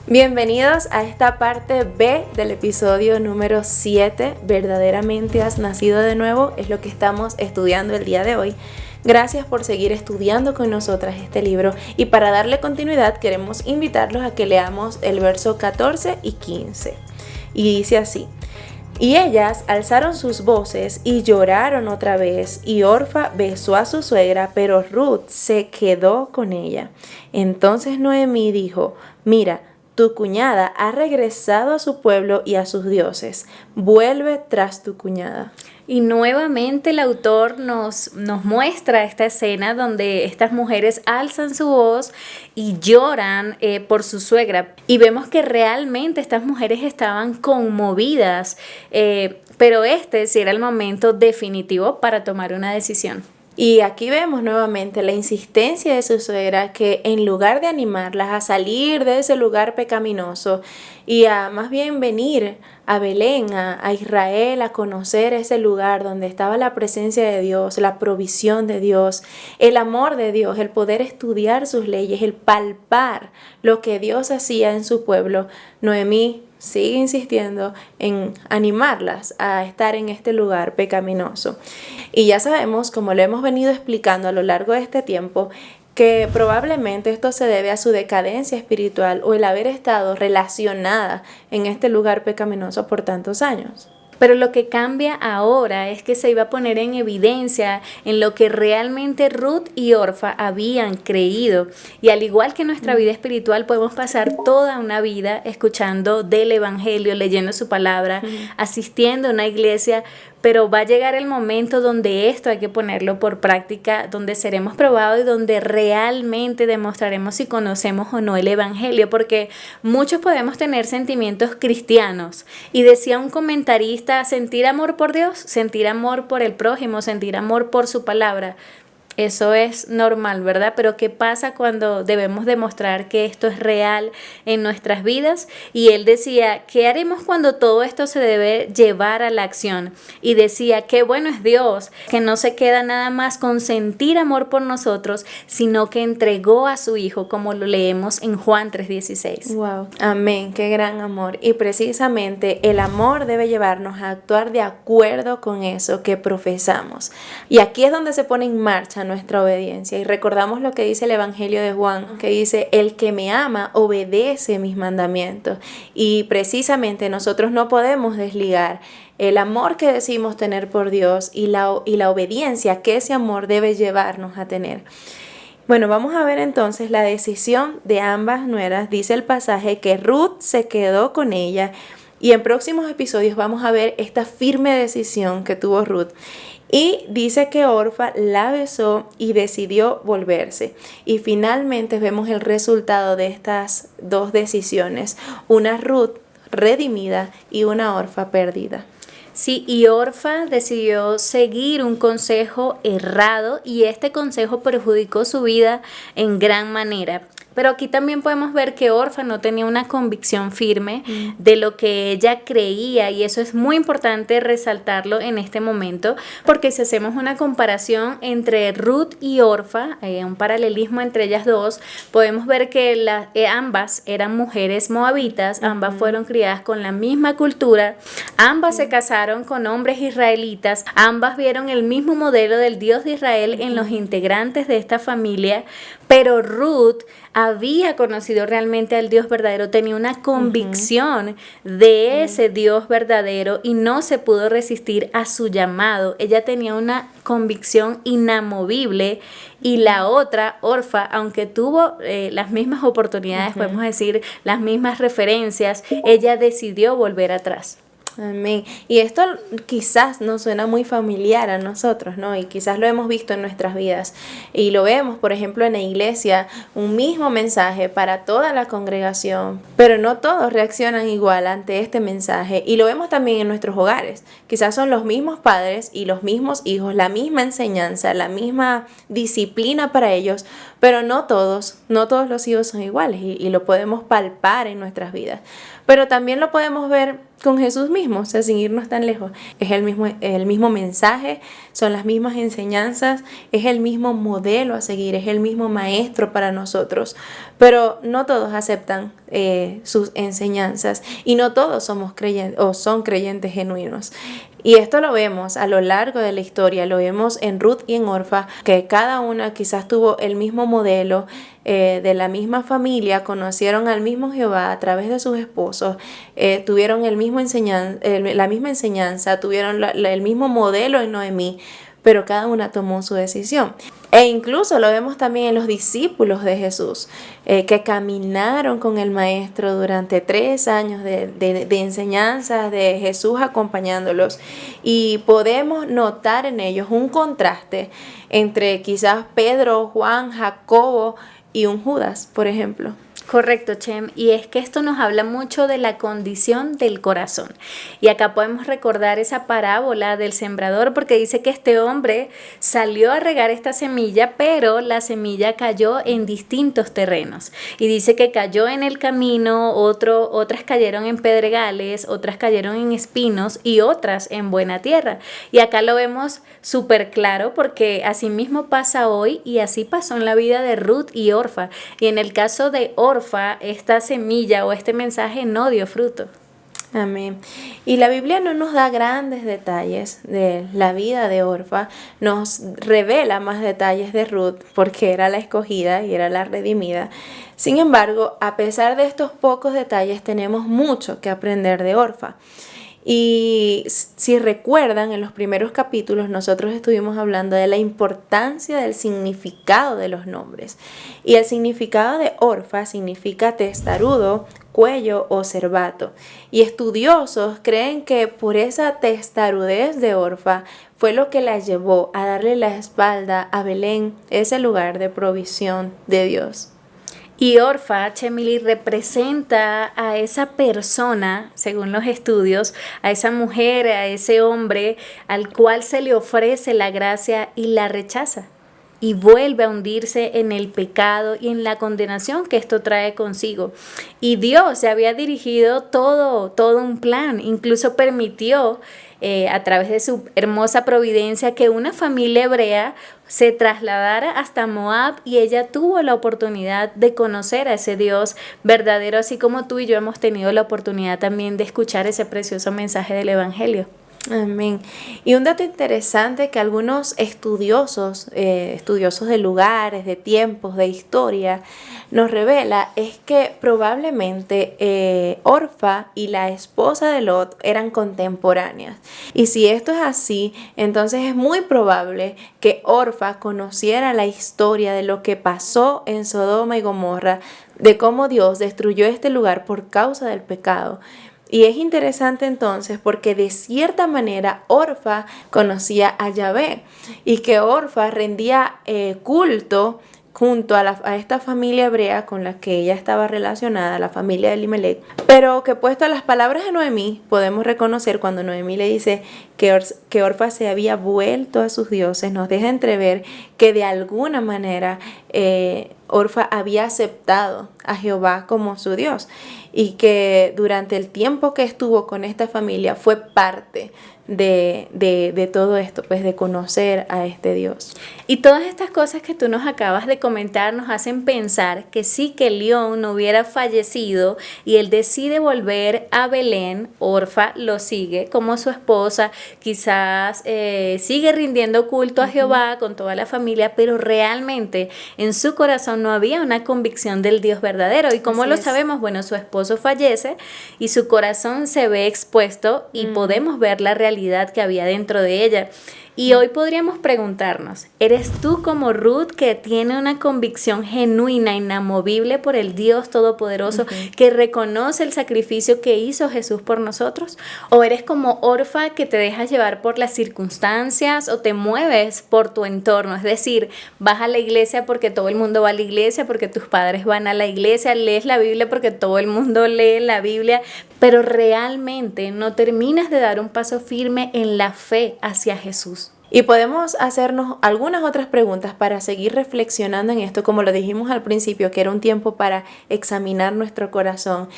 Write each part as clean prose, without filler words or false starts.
Bienvenidos a esta parte B del episodio número 7. ¿Verdaderamente has nacido de nuevo? Es lo que estamos estudiando el día de hoy. Gracias por seguir estudiando con nosotras este libro y para darle continuidad queremos invitarlos a que leamos el verso 14 y 15. Y dice así: Y ellas alzaron sus voces y lloraron otra vez, y Orfa besó a su suegra, pero Ruth se quedó con ella. Entonces Noemí dijo: Mira, tu cuñada ha regresado a su pueblo y a sus dioses. Vuelve tras tu cuñada. Y nuevamente el autor nos muestra esta escena donde estas mujeres alzan su voz y lloran por su suegra. Y vemos que realmente estas mujeres estaban conmovidas, pero este sí era el momento definitivo para tomar una decisión. Y aquí vemos nuevamente la insistencia de su suegra, que en lugar de animarlas a salir de ese lugar pecaminoso y a más bien venir a Belén, a Israel, a conocer ese lugar donde estaba la presencia de Dios, la provisión de Dios, el amor de Dios, el poder estudiar sus leyes, el palpar lo que Dios hacía en su pueblo, Noemí sigue insistiendo en animarlas a estar en este lugar pecaminoso. Y ya sabemos, como lo hemos venido explicando a lo largo de este tiempo, que probablemente esto se debe a su decadencia espiritual o el haber estado relacionada en este lugar pecaminoso por tantos años. Pero lo que cambia ahora es que se iba a poner en evidencia en lo que realmente Ruth y Orfa habían creído. Y al igual que en nuestra vida espiritual, podemos pasar toda una vida escuchando del Evangelio, leyendo su palabra, asistiendo a una iglesia, pero va a llegar el momento donde esto hay que ponerlo por práctica, donde seremos probados y donde realmente demostraremos si conocemos o no el Evangelio, porque muchos podemos tener sentimientos cristianos. Y decía un comentarista, sentir amor por Dios, sentir amor por el prójimo, sentir amor por su palabra. Eso es normal, ¿verdad? Pero ¿qué pasa cuando debemos demostrar que esto es real en nuestras vidas? Y él decía, ¿qué haremos cuando todo esto se debe llevar a la acción? Y decía, qué bueno es Dios, que no se queda nada más con sentir amor por nosotros, sino que entregó a su Hijo, como lo leemos en Juan 3:16. Wow, amén, qué gran amor. Y precisamente el amor debe llevarnos a actuar de acuerdo con eso que profesamos. Y aquí es donde se pone en marcha nuestra obediencia. Y recordamos lo que dice el Evangelio de Juan, que dice: el que me ama obedece mis mandamientos. Y precisamente nosotros no podemos desligar el amor que decimos tener por Dios y la obediencia que ese amor debe llevarnos a tener. Bueno, vamos a ver entonces la decisión de ambas nueras. Dice el pasaje que Ruth se quedó con ella, y en próximos episodios vamos a ver esta firme decisión que tuvo Ruth. Y dice que Orfa la besó y decidió volverse. Y finalmente vemos el resultado de estas dos decisiones: una Ruth redimida y una Orfa perdida. Sí, y Orfa decidió seguir un consejo errado y este consejo perjudicó su vida en gran manera. Pero aquí también podemos ver que Orfa no tenía una convicción firme de lo que ella creía, y eso es muy importante resaltarlo en este momento, porque si hacemos una comparación entre Ruth y Orfa, un paralelismo entre ellas dos, podemos ver que ambas eran mujeres moabitas, ambas fueron criadas con la misma cultura, ambas se casaron con hombres israelitas, ambas vieron el mismo modelo del Dios de Israel en los integrantes de esta familia, pero Ruth había conocido realmente al Dios verdadero, tenía una convicción de ese Dios verdadero y no se pudo resistir a su llamado. Ella tenía una convicción inamovible, y la otra, Orfa, aunque tuvo las mismas oportunidades, podemos decir, las mismas referencias, ella decidió volver atrás. Amén. Y esto quizás nos suena muy familiar a nosotros, ¿no? Y quizás lo hemos visto en nuestras vidas. Y lo vemos, por ejemplo, en la iglesia, un mismo mensaje para toda la congregación, pero no todos reaccionan igual ante este mensaje. Y lo vemos también en nuestros hogares. Quizás son los mismos padres y los mismos hijos, la misma enseñanza, la misma disciplina para ellos, pero no todos los hijos son iguales, y lo podemos palpar en nuestras vidas. Pero también lo podemos ver con Jesús mismo, o sea, sin irnos tan lejos. Es el mismo mensaje, son las mismas enseñanzas, es el mismo modelo a seguir, es el mismo maestro para nosotros. Pero no todos aceptan sus enseñanzas y no todos somos creyentes o son creyentes genuinos. Y esto lo vemos a lo largo de la historia, lo vemos en Ruth y en Orfa, que cada una quizás tuvo el mismo modelo, de la misma familia, conocieron al mismo Jehová a través de sus esposos, tuvieron la misma enseñanza, tuvieron el mismo modelo en Noemí, pero cada una tomó su decisión. E incluso lo vemos también en los discípulos de Jesús, que caminaron con el Maestro durante 3 años de enseñanzas de Jesús acompañándolos. Y podemos notar en ellos un contraste entre quizás Pedro, Juan, Jacobo y un Judas, por ejemplo. Correcto, Chem. Y es que esto nos habla mucho de la condición del corazón. Y acá podemos recordar esa parábola del sembrador, porque dice que este hombre salió a regar esta semilla, pero la semilla cayó en distintos terrenos. Y dice que cayó en el camino, otras cayeron en pedregales, otras cayeron en espinos y otras en buena tierra. Y acá lo vemos súper claro, porque así mismo pasa hoy y así pasó en la vida de Ruth y Orfa. Y en el caso de Orfa, esta semilla o este mensaje no dio fruto. Amén. Y la Biblia no nos da grandes detalles de la vida de Orfa, nos revela más detalles de Ruth porque era la escogida y era la redimida. Sin embargo, a pesar de estos pocos detalles, tenemos mucho que aprender de Orfa. Y si recuerdan, en los primeros capítulos nosotros estuvimos hablando de la importancia del significado de los nombres. Y el significado de Orfa significa testarudo, cuello o cervato. Y estudiosos creen que por esa testarudez de Orfa fue lo que la llevó a darle la espalda a Belén, ese lugar de provisión de Dios. Y Orfa, Chemily, representa a esa persona, según los estudios, a esa mujer, a ese hombre al cual se le ofrece la gracia y la rechaza. Y vuelve a hundirse en el pecado y en la condenación que esto trae consigo. Y Dios se había dirigido todo un plan, incluso permitió a través de su hermosa providencia que una familia hebrea se trasladara hasta Moab y ella tuvo la oportunidad de conocer a ese Dios verdadero, así como tú y yo hemos tenido la oportunidad también de escuchar ese precioso mensaje del Evangelio. Amén. Y un dato interesante que algunos estudiosos de lugares, de tiempos, de historia, nos revela es que probablemente Orfa y la esposa de Lot eran contemporáneas. Y si esto es así, entonces es muy probable que Orfa conociera la historia de lo que pasó en Sodoma y Gomorra, de cómo Dios destruyó este lugar por causa del pecado. Y es interesante entonces porque de cierta manera Orfa conocía a Yahvé y que Orfa rendía culto junto a esta familia hebrea con la que ella estaba relacionada, la familia de Elimelech, pero que puesto a las palabras de Noemí, podemos reconocer cuando Noemí le dice que Orfa se había vuelto a sus dioses, nos deja entrever que de alguna manera Orfa había aceptado a Jehová como su Dios y que durante el tiempo que estuvo con esta familia fue parte de todo esto, pues de conocer a este Dios. Y todas estas cosas que tú nos acabas de comentar nos hacen pensar que sí que León no hubiera fallecido y él decide volver a Belén, Orfa lo sigue como su esposa, quizás sigue rindiendo culto a Jehová con toda la familia, pero realmente en su corazón no había una convicción del Dios verdadero. ¿Y cómo lo sabemos? Bueno, su esposo fallece y su corazón se ve expuesto y podemos ver la realidad que había dentro de ella. Y hoy podríamos preguntarnos, ¿eres tú como Ruth que tiene una convicción genuina, inamovible por el Dios Todopoderoso que reconoce el sacrificio que hizo Jesús por nosotros? ¿O eres como Orfa que te dejas llevar por las circunstancias o te mueves por tu entorno? Es decir, vas a la iglesia porque todo el mundo va a la iglesia, porque tus padres van a la iglesia, lees la Biblia porque todo el mundo lee la Biblia, pero realmente no terminas de dar un paso firme en la fe hacia Jesús. Y podemos hacernos algunas otras preguntas para seguir reflexionando en esto, como lo dijimos al principio, que era un tiempo para examinar nuestro corazón.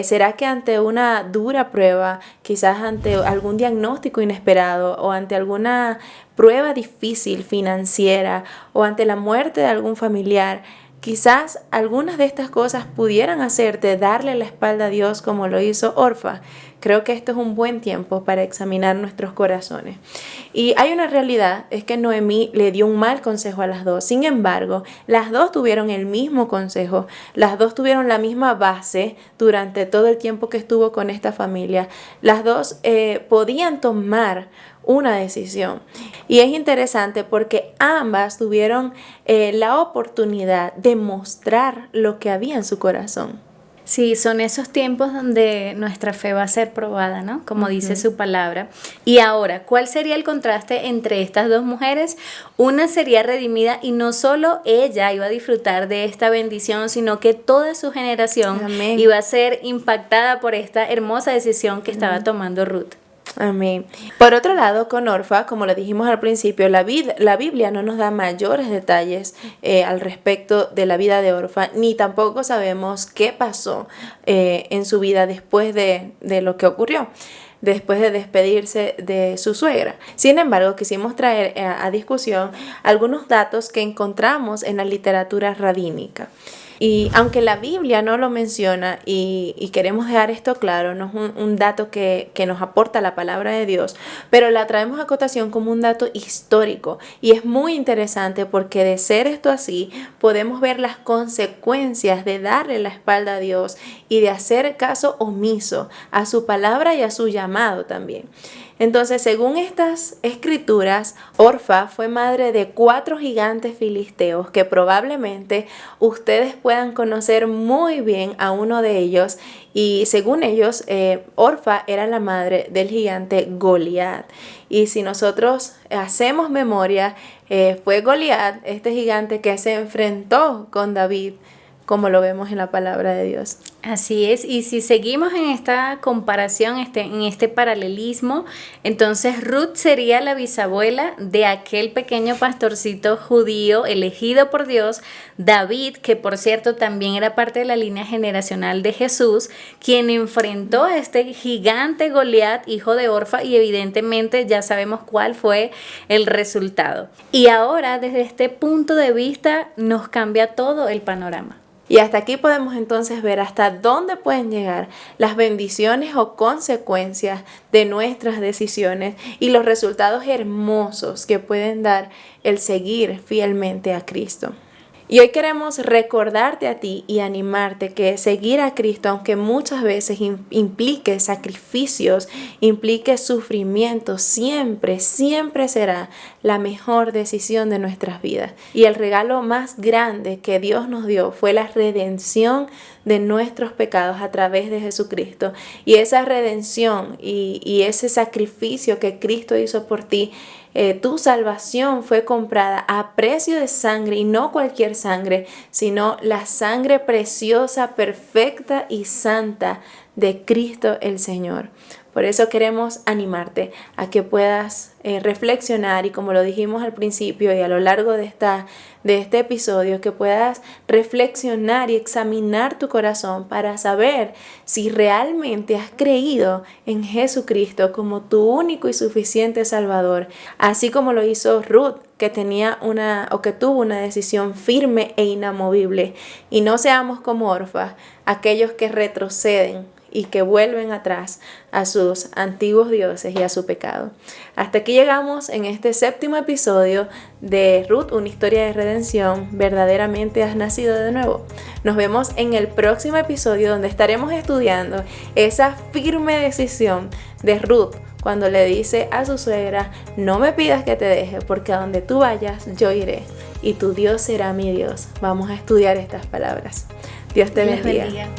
¿Será que ante una dura prueba, quizás ante algún diagnóstico inesperado o ante alguna prueba difícil financiera o ante la muerte de algún familiar, quizás algunas de estas cosas pudieran hacerte darle la espalda a Dios como lo hizo Orfa? Creo que esto es un buen tiempo para examinar nuestros corazones. Y hay una realidad, es que Noemí le dio un mal consejo a las dos. Sin embargo, las dos tuvieron el mismo consejo, las dos tuvieron la misma base durante todo el tiempo que estuvo con esta familia. Las dos podían tomar una decisión. Y es interesante porque ambas tuvieron la oportunidad de mostrar lo que había en su corazón. Sí, son esos tiempos donde nuestra fe va a ser probada, ¿no? Como dice su palabra. Y ahora, ¿cuál sería el contraste entre estas dos mujeres? Una sería redimida y no solo ella iba a disfrutar de esta bendición, sino que toda su generación Amén. iba a ser impactada por esta hermosa decisión que estaba tomando Ruth. Amén. Por otro lado, con Orfa, como lo dijimos al principio, la Biblia no nos da mayores detalles al respecto de la vida de Orfa, ni tampoco sabemos qué pasó en su vida después de lo que ocurrió, después de despedirse de su suegra. Sin embargo, quisimos traer a discusión algunos datos que encontramos en la literatura rabínica. Y aunque la Biblia no lo menciona y queremos dejar esto claro, no es un dato que nos aporta la palabra de Dios, pero la traemos a cotación como un dato histórico. Y es muy interesante porque de ser esto así, podemos ver las consecuencias de darle la espalda a Dios y de hacer caso omiso a su palabra y a su llamado también. Entonces, según estas escrituras, Orfa fue madre de 4 gigantes filisteos que probablemente ustedes puedan conocer muy bien a uno de ellos. Y según ellos, Orfa era la madre del gigante Goliat. Y si nosotros hacemos memoria, fue Goliat, este gigante que se enfrentó con David, como lo vemos en la palabra de Dios. Así es, y si seguimos en esta comparación, en este paralelismo, entonces Ruth sería la bisabuela de aquel pequeño pastorcito judío elegido por Dios, David, que por cierto también era parte de la línea generacional de Jesús, quien enfrentó a este gigante Goliat, hijo de Orfa, y evidentemente ya sabemos cuál fue el resultado. Y ahora, desde este punto de vista, nos cambia todo el panorama. Y hasta aquí podemos entonces ver hasta dónde pueden llegar las bendiciones o consecuencias de nuestras decisiones y los resultados hermosos que pueden dar el seguir fielmente a Cristo. Y hoy queremos recordarte a ti y animarte que seguir a Cristo, aunque muchas veces implique sacrificios, implique sufrimiento, siempre será la mejor decisión de nuestras vidas. Y el regalo más grande que Dios nos dio fue la redención de nuestros pecados a través de Jesucristo. Y esa redención y ese sacrificio que Cristo hizo por ti, tu salvación fue comprada a precio de sangre, y no cualquier sangre, sino la sangre preciosa, perfecta y santa de Cristo el Señor. Por eso queremos animarte a que puedas reflexionar, y como lo dijimos al principio y a lo largo de este episodio, que puedas reflexionar y examinar tu corazón para saber si realmente has creído en Jesucristo como tu único y suficiente Salvador, así como lo hizo Ruth, que tuvo una decisión firme e inamovible. Y no seamos como Orfa, aquellos que retroceden y que vuelven atrás a sus antiguos dioses y a su pecado. Hasta aquí llegamos en este 7º episodio de Ruth, una historia de redención. Verdaderamente has nacido de nuevo. Nos vemos en el próximo episodio, donde estaremos estudiando esa firme decisión de Ruth cuando le dice a su suegra: no me pidas que te deje, porque a donde tú vayas yo iré, y tu Dios será mi Dios. Vamos a estudiar estas palabras. Dios te bendiga.